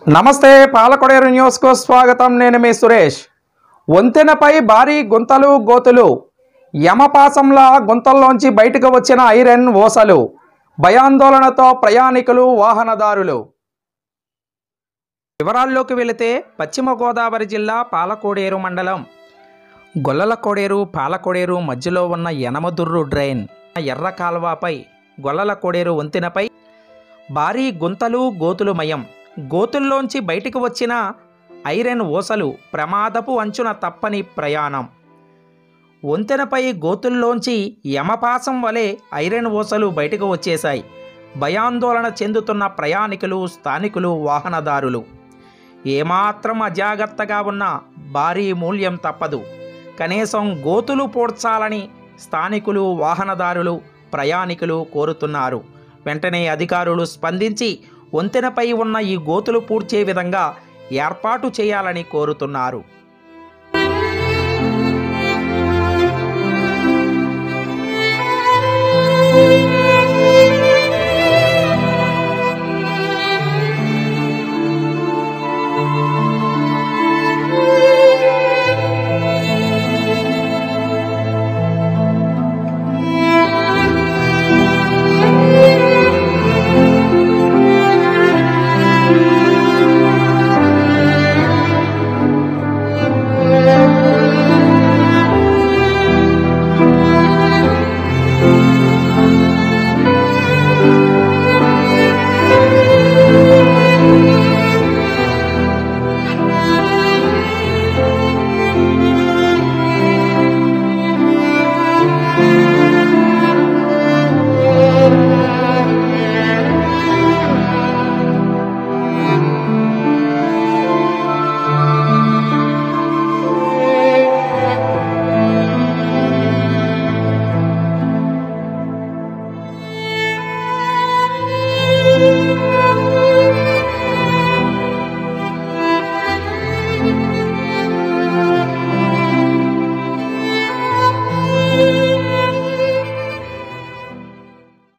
నమస్తే పాలకొడేరు న్యూస్కు స్వాగతం. నేను మీ సురేష్. వంతెనపై భారీ గుంతలు గోతులు, యమపాసంలా గుంతల్లోంచి బయటకు వచ్చిన ఐరన్ ఓసలు, భయాందోళనతో ప్రయాణికులు వాహనదారులు. వివరాల్లోకి వెళితే పశ్చిమ గోదావరి జిల్లా పాలకోడేరు మండలం గొల్లలకోడేరు పాలకోడేరు మధ్యలో ఉన్న యనమదుర్రు డ్రైన్ ఎర్ర కాల్వపై గొల్లలకోడేరు వంతెనపై భారీ గుంతలు గోతులు మయం. గోతుల్లోంచి బయటికి వచ్చిన ఐరన్ ఓసలు, ప్రమాదపు అంచున తప్పని ప్రయాణం. వంతెనపై గోతుల్లోంచి యమపాసం వలె ఐరన్ ఓసలు బయటకు వచ్చేశాయి. భయాందోళన చెందుతున్న ప్రయాణికులు, స్థానికులు, వాహనదారులు. ఏమాత్రం అజాగ్రత్తగా ఉన్న భారీ మూల్యం తప్పదు. కనీసం గోతులు పూడ్చాలని స్థానికులు, వాహనదారులు, ప్రయాణికులు కోరుతున్నారు. వెంటనే అధికారులు స్పందించి వంతెనపై ఉన్న ఈ గోతులు పూడ్చే విధంగా ఏర్పాటు చేయాలని కోరుతున్నారు.